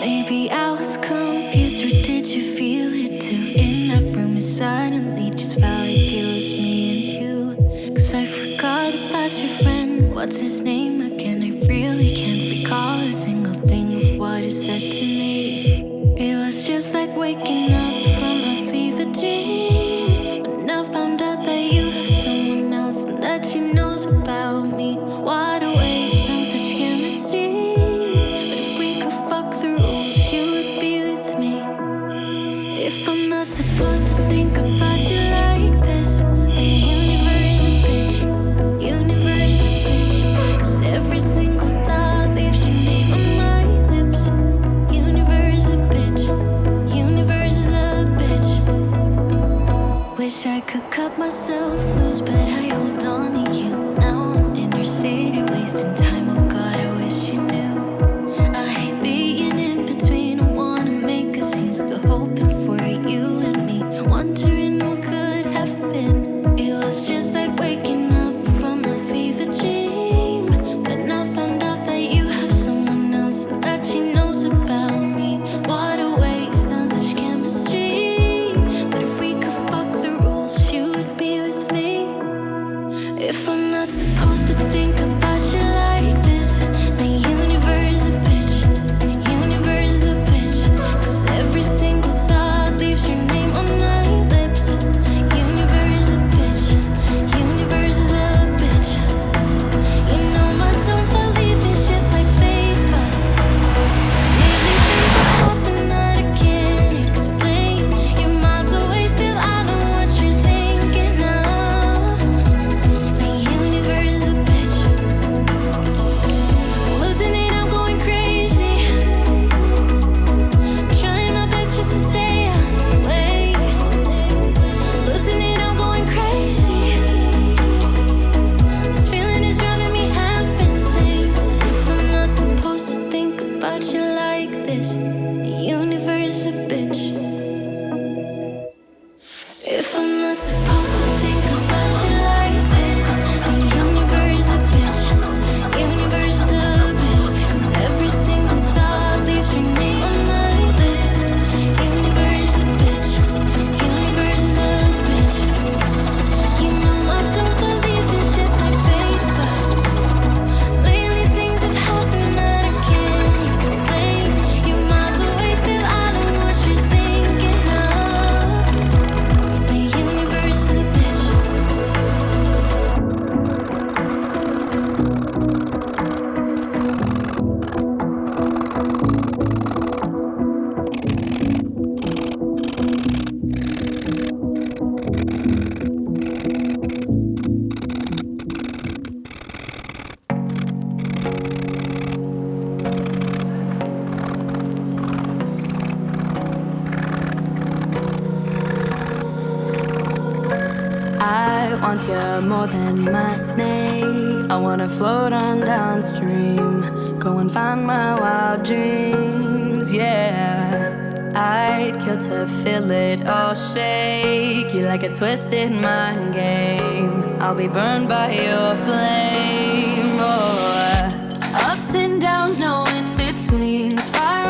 Maybe I was confused, or did you feel it too? In that room, it suddenly just felt like it was me and you. 'Cause I forgot about your friend. What's his name again? I really can't recall a single thing of what he said to me. It was just like waking up from a fever dream. When I found out that you have someone else and that she knows about me. What a waste, no such chemistry. But if we could fuck the rules, you would be with me. If I'm not supposed to think about you like this, the universe is a bitch, universe is a bitch. 'Cause every single thought leaves your name on my lips. Universe is a bitch, universe is a bitch. Wish I could cut myself loose, but I hold on to you. Now I'm in your city, wasting time. Oh God, I wish you knew. I hate being in between. I wanna make a scene, still hoping for you and me. Wondering what could have been. It was just like waking up from a fever dream. When I found out that you have someone else and that she knows about me. What a waste, on such chemistry. But if we could fuck the rules, you would be with me. If I'm not supposed to think about you like this, then universe is a bitch, universe is a bitch. 'Cause every single thought leaves your name on my lips. Universe is a bitch, universe is a bitch. You know I don't believe in shit like fate, but lately things have happened that I can't explain. You're miles away, still I know what you're thinking of. The universe is a bitch. Losing it, I'm going crazy. Trying my best just to stay awake. Losing it, I'm going crazy. This feeling is driving me half insane. If I'm not supposed to think about you like this, the universe is a bitch. If I'm not supposed to think about you like this, the universe is a bitch, universe is a bitch. 'Cause every single thought leaves your name on my lips. Universe is a bitch, universe is a bitch. You know I don't believe in shit like fate, but lately things have happened that I can't explain. You're miles away, still I know what you're thinking of. The universe is a bitch. I want you more than money. I wanna float on downstream, go and find my wild dreams, yeah. I'd kill to feel it all shake you like a twisted mind game. I'll be burned by your flame, oh. Ups and downs, no in-betweens. Fire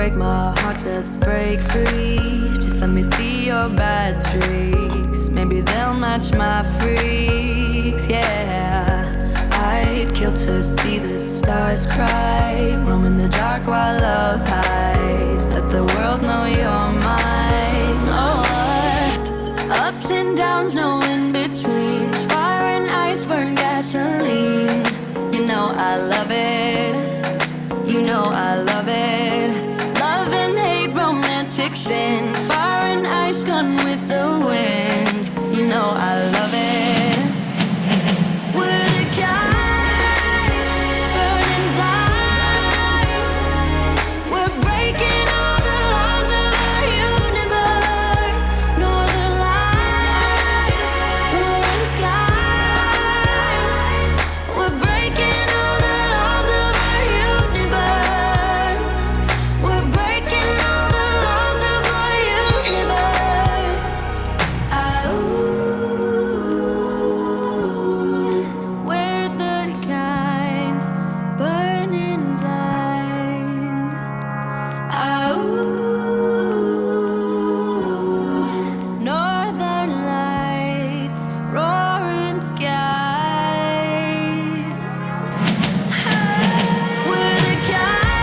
break my heart, just break free. Just let me see your bad streaks. Maybe they'll match my freaks, yeah. I'd kill to see the stars cry. Roam in the dark while love hide. Let the world know you're mine. Oh, ups and downs, no in between. Fire and ice, burn gasoline. You know I love it. You know I love it. Love and hate, romantic sin. Fire and ice, gone with the wind. You know I love it. We're the kind, burning bright. We're breaking all the laws of our universe. Northern lights, roaring skies. We're breaking all the laws of our universe. We're breaking all the laws of our universe. We're the kind, burning blind. Northern lights, roaring skies. We're the kind,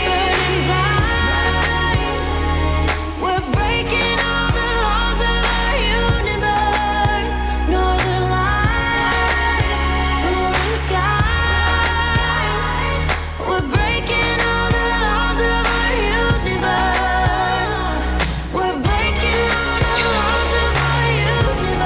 burning bright. We're breaking all the laws of our universe. Northern lights, roaring skies. We're breaking all the laws of our universe. We're breaking all the laws of our universe.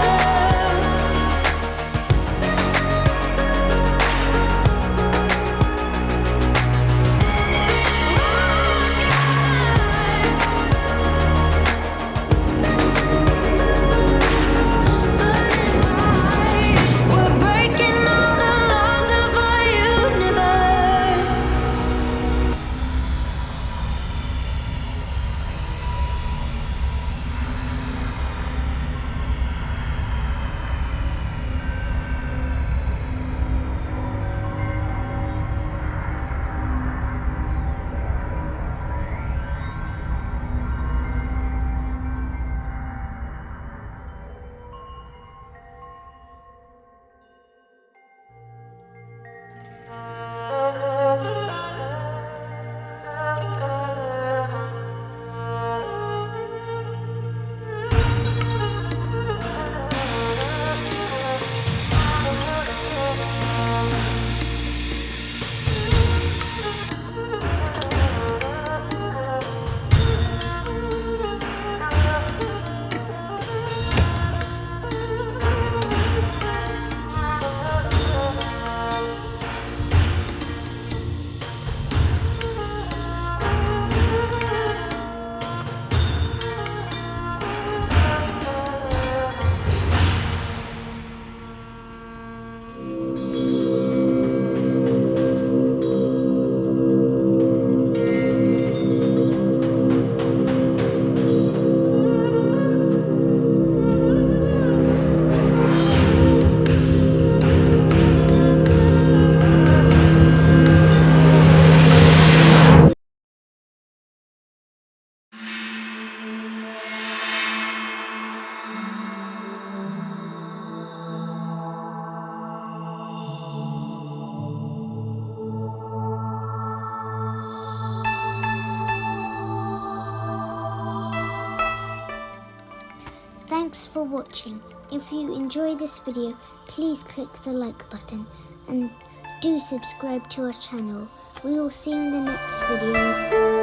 We're breaking all the laws of our universe. Thanks for watching. If you enjoyed this video, please click the like button and do subscribe to our channel. We will see you in the next video.